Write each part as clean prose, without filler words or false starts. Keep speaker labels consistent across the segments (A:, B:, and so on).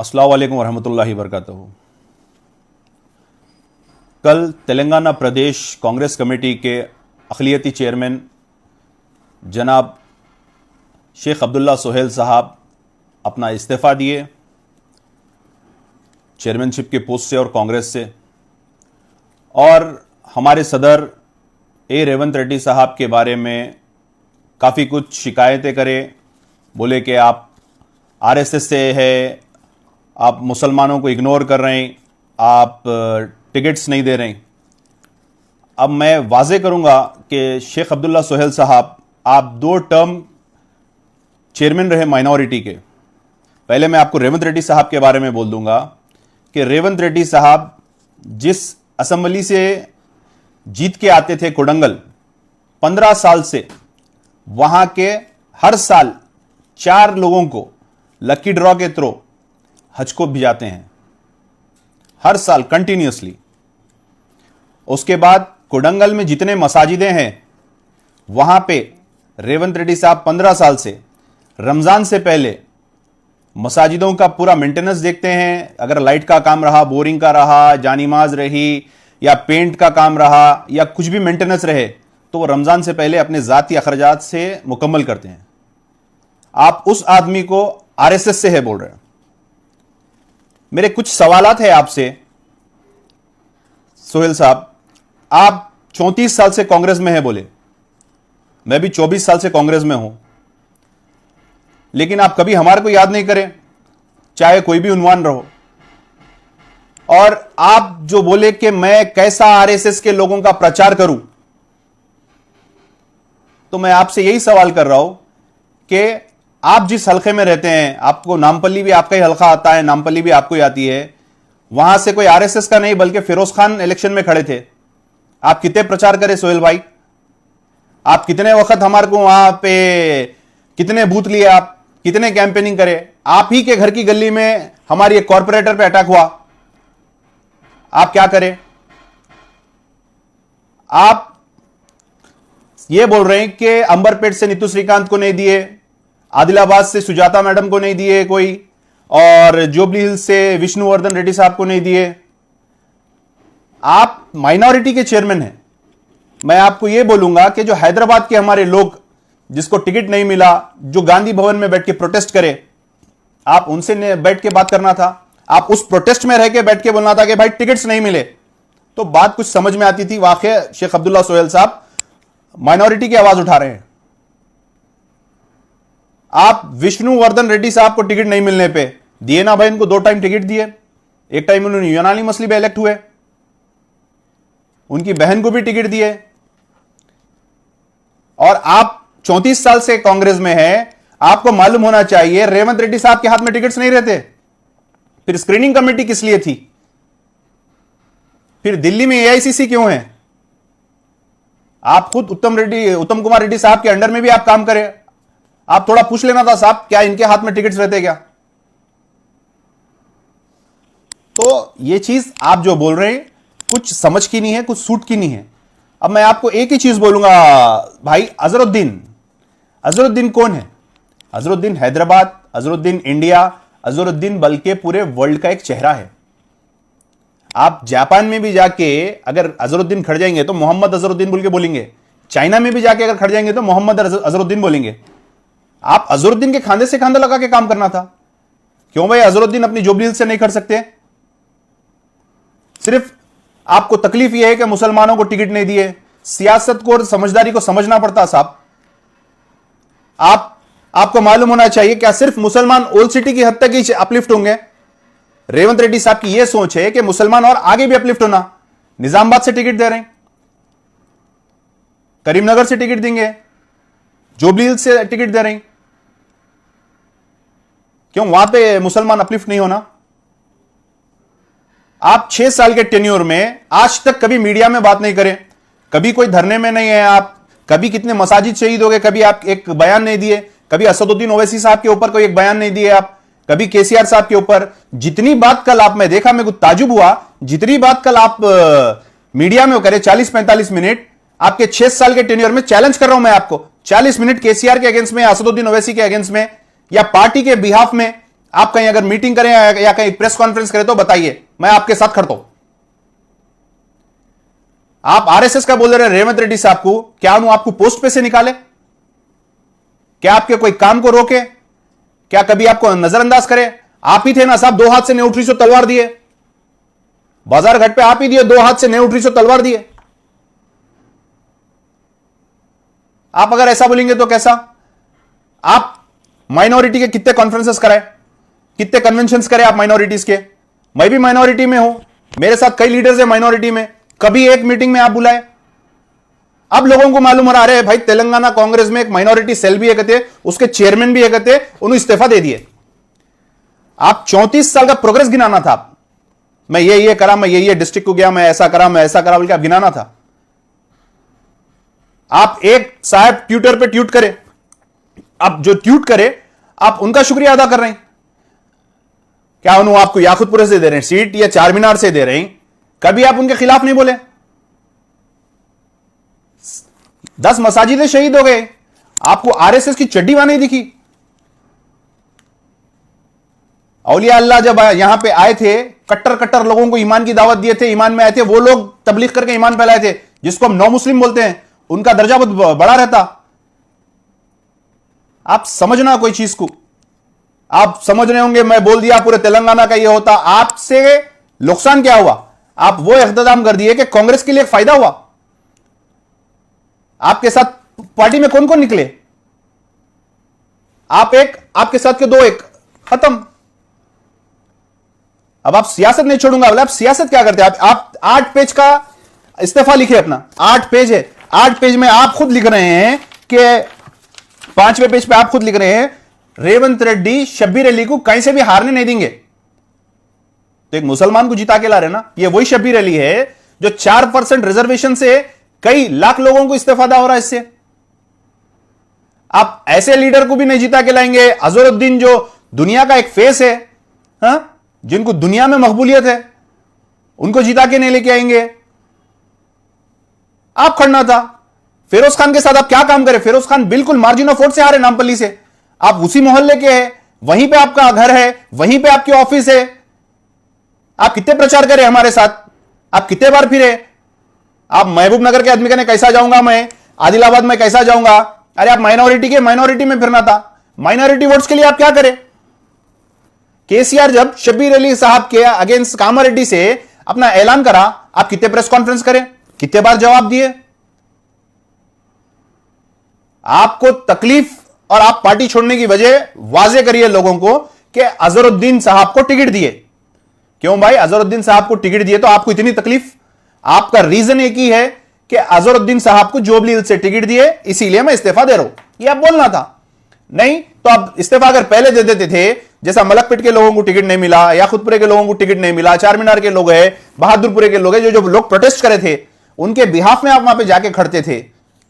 A: अस्सलाम वालेकुम वरहमतुल्लाहि वबरकातुहू। कल तेलंगाना प्रदेश कांग्रेस कमेटी के अक़लियती चेयरमैन जनाब शेख अब्दुल्ला सोहेल साहब अपना इस्तीफ़ा दिए चेयरमैनशिप के पोस्ट से और कांग्रेस से, और हमारे सदर रेवंत रेड्डी साहब के बारे में काफ़ी कुछ शिकायतें करे। बोले कि आप आरएसएस से है, आप मुसलमानों को इग्नोर कर रहे हैं, आप टिकट्स नहीं दे रहे हैं। अब मैं वाज़े करूंगा कि शेख अब्दुल्ला सोहेल साहब, आप 2 टर्म चेयरमैन रहे माइनॉरिटी के। पहले मैं आपको रेवंत रेड्डी साहब के बारे में बोल दूंगा कि रेवंत रेड्डी साहब जिस असेंबली से जीत के आते थे कोडंगल, 15 साल से वहां के हर साल 4 लोगों को लकी ड्रॉ के थ्रू हज को भिजाते हैं, हर साल कंटिन्यूसली। उसके बाद कोडंगल में जितने मसाजिदें हैं वहां पे रेवंत रेड्डी साहब 15 साल से रमजान से पहले मसाजिदों का पूरा मेंटेनेंस देखते हैं। अगर लाइट का काम रहा, बोरिंग का रहा, जानिमाज रही, या पेंट का काम रहा, या कुछ भी मेंटेनेंस रहे, तो वो रमजान से पहले अपने जाती अखराजात से मुकम्मल करते हैं। आप उस आदमी को आरएसएस से है बोल रहे हैं। मेरे कुछ सवालात है आपसे सोहेल साहब। आप 34 साल से कांग्रेस में है बोले, मैं भी 24 साल से कांग्रेस में हूं, लेकिन आप कभी हमारे को याद नहीं करें, चाहे कोई भी उन्वान रहो। और आप जो बोले कि मैं कैसा आरएसएस के लोगों का प्रचार करूं, तो मैं आपसे यही सवाल कर रहा हूं कि आप जिस हलके में रहते हैं, आपको नामपल्ली भी आपका ही हलका आता है, नामपल्ली भी आपको ही आती है, वहां से कोई आरएसएस का नहीं बल्कि फिरोज खान इलेक्शन में खड़े थे। आप कितने प्रचार करें सोहेल भाई? आप कितने वक्त हमारे को वहां पे कितने बूथ लिए, आप कितने कैंपेनिंग करे? आप ही के घर की गली में हमारी एक कॉर्पोरेटर पे अटैक हुआ, आप क्या करें? आप ये बोल रहे हैं कि अंबरपेट से नीतू श्रीकांत को नहीं दिए, आदिलाबाद से सुजाता मैडम को नहीं दिए कोई, और जुबली हिल्स से विष्णुवर्धन रेड्डी साहब को नहीं दिए। आप माइनॉरिटी के चेयरमैन हैं। मैं आपको यह बोलूंगा कि जो हैदराबाद के हमारे लोग जिसको टिकट नहीं मिला, जो गांधी भवन में बैठ के प्रोटेस्ट करे, आप उनसे बैठ के बात करना था। आप उस प्रोटेस्ट में रह के बैठ के बोलना था कि भाई टिकट्स नहीं मिले, तो बात कुछ समझ में आती थी। वाकई शेख अब्दुल्ला सोहेल साहब माइनॉरिटी की आवाज उठा रहे हैं। आप विष्णुवर्धन रेड्डी साहब को टिकट नहीं मिलने पे दिए ना भाई, इनको 2 टाइम टिकट दिए। एक टाइम उन्होंने यूनानी मसली में इलेक्ट हुए, उनकी बहन को भी टिकट दिए। और आप 34 साल से कांग्रेस में है, आपको मालूम होना चाहिए रेवंत रेड्डी साहब के हाथ में टिकट्स नहीं रहते। फिर स्क्रीनिंग कमेटी किस लिए थी? फिर दिल्ली में एआईसीसी क्यों है? आप खुद उत्तम कुमार रेड्डी साहब के अंडर में भी आप काम करें। आप थोड़ा पूछ लेना था साहब, क्या इनके हाथ में टिकट्स रहते क्या? तो ये चीज आप जो बोल रहे हैं कुछ समझ की नहीं है, कुछ सूट की नहीं है। अब मैं आपको एक ही चीज बोलूंगा भाई, अजहरुद्दीन कौन है? अजहरुद्दीन हैदराबाद, अजहरुद्दीन इंडिया, अजहरुद्दीन बल्कि पूरे वर्ल्ड का एक चेहरा है। आप जापान में भी जाके अगर अजहरुद्दीन खड़ जाएंगे तो मोहम्मद अजहरुद्दीन बोल के बोलेंगे। चाइना में भी जाके अगर खड़ जाएंगे तो मोहम्मद अजहरुद्दीन बोलेंगे। आप अजहरुद्दीन के खांधे से खांधा लगा के काम करना था। क्यों भाई अजहरुद्दीन अपनी जुबली हिल्स से नहीं खड़ सकते? सिर्फ आपको तकलीफ यह है कि मुसलमानों को टिकट नहीं दिए। सियासत को और समझदारी को समझना पड़ता साहब। आपको मालूम होना चाहिए, क्या सिर्फ मुसलमान ओल्ड सिटी की हद तक ही अपलिफ्ट होंगे? रेवंत रेड्डी साहब की यह सोच है कि मुसलमान और आगे भी अपलिफ्ट होना। निजामाबाद से टिकट दे रहे हैं, करीमनगर से टिकट देंगे, जुबली हिल्स से टिकट दे रहे हैं। क्यों वहां पे मुसलमान अपलिफ्ट नहीं होना? आप 6 साल के टेन्योर में आज तक कभी मीडिया में बात नहीं करें, कभी कोई धरने में नहीं है आप, कभी कितने मसाजिद शहीद हो गए, कभी आप एक बयान नहीं दिए, कभी असदुद्दीन ओवैसी साहब के ऊपर कोई एक बयान नहीं दिए आप, कभी केसीआर साहब के ऊपर। जितनी बात कल आप में देखा, मेरे को ताजुब हुआ, जितनी बात कल आप मीडिया में करे 40-45 मिनट, आपके 6 साल के टेन्योर में चैलेंज कर रहा हूं मैं आपको, 40 मिनट केसीआर के अगेंस्ट में, असदुद्दीन ओवैसी के अगेंस्ट में, या पार्टी के बिहाफ में आप कहीं अगर मीटिंग करें या कहीं प्रेस कॉन्फ्रेंस करें तो बताइए, मैं आपके साथ खड़ा हूं। आप आरएसएस का बोल रहे हैं रेवंत रेड्डी साहब को, क्या उन्होंने आपको पोस्ट पे से निकाले? क्या आपके कोई काम को रोके? क्या कभी आपको नजरअंदाज करे? आप ही थे ना साहब, 2 हाथ से नहीं उठ रही सो तलवार दिए, बाजार घाट पे आप ही दिए, 2 हाथ से नहीं उठ रही सो तलवार दिए। आप अगर ऐसा बोलेंगे तो कैसा? आप माइनॉरिटी के कितने कॉन्फ्रेंसेस कराए, कितने कन्वेंशंस करे आप माइनॉरिटीज के? मैं भी माइनॉरिटी में हूं, मेरे साथ कई लीडर्स हैं माइनॉरिटी में, कभी एक मीटिंग में आप बुलाए? अब लोगों को मालूम हो रहा है भाई तेलंगाना कांग्रेस में एक माइनॉरिटी सेल भी है थे, उसके चेयरमैन भी है थे, उन्होंने इस्तीफा दे दिए। आप 34 साल का प्रोग्रेस गिनाना था, मैं ये करा, मैं ये डिस्ट्रिक्ट को गया, मैं ऐसा करा, मैं ऐसा करा बोल के आप गिनाना था। आप एक साहब ट्विटर पे ट्वीट करे, आप जो ट्वीट करे आप उनका शुक्रिया अदा कर रहे हैं। क्या उन्होंने आपको याकुतपुरे से दे रहे हैं सीट या चार मीनार से दे रहे हैं? कभी आप उनके खिलाफ नहीं बोले। 10 मसाजिदें शहीद हो गए, आपको आरएसएस की चड्डी वहां नहीं दिखी। औलिया अल्लाह जब यहां पे आए थे, कट्टर कट्टर लोगों को ईमान की दावत दिए थे, ईमान में आए थे, वो लोग तबलीग करके ईमान फैलाए थे, जिसको हम नौ मुस्लिम बोलते हैं, उनका दर्जा बहुत बड़ा रहता। आप समझना कोई चीज को, आप समझ रहे होंगे मैं बोल दिया पूरे तेलंगाना का ये होता, आपसे नुकसान क्या हुआ? आप वो इख्तिताम कर दिए कि कांग्रेस के लिए एक फायदा हुआ। आपके साथ पार्टी में कौन कौन निकले? आप एक, आपके साथ के 2 एक, खत्म। अब आप सियासत नहीं छोड़ूंगा बोले, आप सियासत क्या करते हैं? आप 8 पेज का इस्तीफा लिखे अपना, 8 पेज है, 8 पेज में आप खुद लिख रहे हैं कि 5वें पेज पे आप खुद लिख रहे हैं रेवंत रेड्डी शब्बीर अली को कहीं से भी हारने नहीं देंगे। तो एक मुसलमान को जिता के ला रहे ना, ये वही शब्बीर अली है जो 4% रिजर्वेशन से कई लाख लोगों को इस्तीफा हो रहा है इससे। आप ऐसे लीडर को भी नहीं जिता के लाएंगे। अजहरुद्दीन जो दुनिया का एक फेस है, जिनको दुनिया में मकबूलियत है, उनको जिता के नहीं लेके आएंगे। आप खड़ना था फिरोज खान के साथ, आप क्या काम करें? फिरोज खान बिल्कुल मार्जिन ऑफ वोट से हारे नामपल्ली से, आप उसी मोहल्ले के हैं, वहीं पे आपका घर है, वहीं पे आपकी ऑफिस है। आप कितने प्रचार करें हमारे साथ, आप कितने बार फिरे? आप महबूब नगर के आदमी कहने कैसा जाऊंगा मैं, आदिलाबाद में कैसा जाऊंगा? अरे आप माइनॉरिटी में फिरना था, माइनॉरिटी वोट्स के लिए आप क्या करें? केसीआर जब शब्बीर अली साहब के अगेंस्ट कामारेड्डी से अपना ऐलान करा, आप कितने प्रेस कॉन्फ्रेंस करें, कितने बार जवाब दिए? आपको तकलीफ और आप पार्टी छोड़ने की वजह वाजे करिए लोगों को कि अजहरुद्दीन साहब को टिकट दिए। क्यों भाई अजहरुद्दीन साहब को टिकट दिए तो आपको इतनी तकलीफ? आपका रीजन एक ही है कि अजहरुद्दीन साहब को जोबली हिल्स से टिकट दिए, इसीलिए मैं इस्तीफा दे रहा हूं, ये आप बोलना था। नहीं तो आप इस्तीफा अगर पहले दे देते थे, जैसा मलकपेट के लोगों को टिकट नहीं मिला, याकुतपुरे के लोगों को टिकट नहीं मिला, चार मीनार के लोग हैं, बहादुरपुरे के लोग हैं, जो लोग प्रोटेस्ट करे थे, उनके बिहाफ में आप वहां पे जाके खड़ते थे,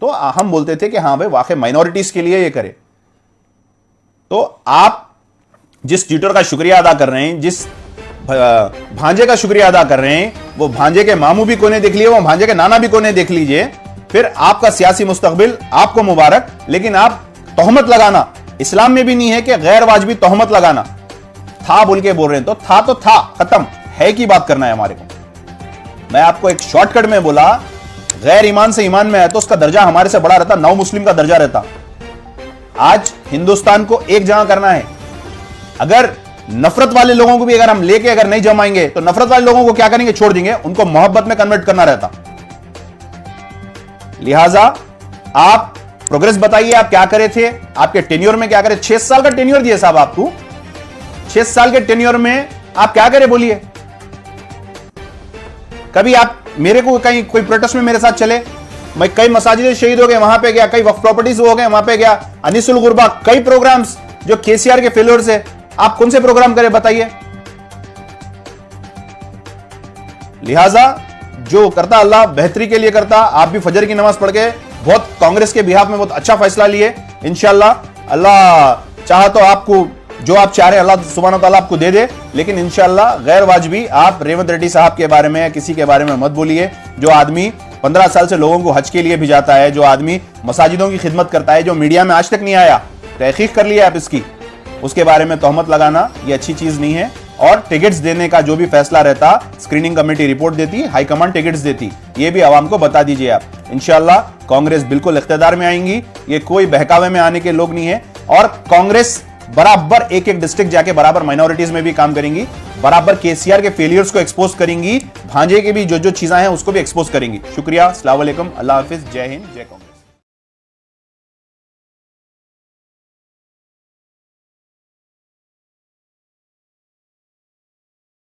A: तो हम बोलते थे कि हां भाई वाकई माइनॉरिटीज के लिए ये करे। तो आप जिस ट्विटर का शुक्रिया अदा कर रहे हैं, जिस भांजे का शुक्रिया अदा कर रहे हैं, वो भांजे के मामू भी कोने देख लिए, वो भांजे के नाना भी कोने देख लीजिए, फिर आपका सियासी मुस्तकबिल आपको मुबारक। लेकिन आप तोहमत लगाना इस्लाम में भी नहीं है कि गैर वाजबी तोहमत लगाना। था बोल के बोल रहे हैं तो था, खत्म है की बात करना है हमारे को। मैं आपको एक शॉर्टकट में बोला, गैर ईमान से ईमान में है तो उसका दर्जा हमारे से बड़ा रहता, नौ मुस्लिम का दर्जा रहता। आज हिंदुस्तान को एक जगह करना है। अगर नफरत वाले लोगों को भी अगर हम लेके अगर नहीं जमाएंगे तो नफरत वाले लोगों को क्या करेंगे? छोड़ देंगे, उनको मोहब्बत में कन्वर्ट करना रहता। लिहाजा आप प्रोग्रेस बताइए, आप क्या करे थे, आपके टेन्योर में क्या करे? 6 साल का टेन्योर दिया साहब आपको, 6 साल के टेन्योर में आप क्या करे बोलिए? कभी आप मेरे को कहीं कोई प्रोटेस्ट में मेरे साथ चले? मैं कई मसाजिद शहीद हो गए, वहां पे गया, कई वक्फ प्रॉपर्टीज हो गए, वहां पे गया, अनिसुल गुरबा, कई प्रोग्राम्स जो केसीआर के फेलियर से। आप कौन से प्रोग्राम करें बताइए? लिहाजा जो करता अल्लाह बेहतरी के लिए करता। आप भी फजर की नमाज पढ़ के बहुत कांग्रेस के बिहाफ में बहुत अच्छा फैसला लिए। इंशाल्लाह अल्लाह चाहा तो आपको जो आप चाह रहे हैं अल्लाह सुब्हान व तआला आपको दे दे, लेकिन इंशाल्लाह गैर वाजबी आप रेवंत रेड्डी साहब के बारे में किसी के बारे में मत बोलिए। जो आदमी 15 साल से लोगों को हज के लिए भिजाता है, जो आदमी मसाजिदों की खिदमत करता है, जो मीडिया में आज तक नहीं आया, तहकीक कर लिया आप इसकी, उसके बारे में तोहमत लगाना ये अच्छी चीज नहीं है। और टिकट्स देने का जो भी फैसला रहता, स्क्रीनिंग कमेटी रिपोर्ट देती, हाईकमांड टिकट्स देती, ये भी आवाम को बता दीजिए आप। इंशाल्लाह कांग्रेस बिल्कुल इख्तियार में आएंगी, ये कोई बहकावे में आने के लोग नहीं है। और कांग्रेस बराबर एक एक डिस्ट्रिक्ट जाके बराबर माइनॉरिटीज में भी काम करेंगी, बराबर केसीआर के फेलियर्स को एक्सपोज करेंगी, भांजे के भी जो जो चीजें हैं उसको भी एक्सपोज करेंगी। शुक्रिया, अस्सलाम वालेकुम, अल्लाह हाफिज, जय हिंद, जय कांग्रेस।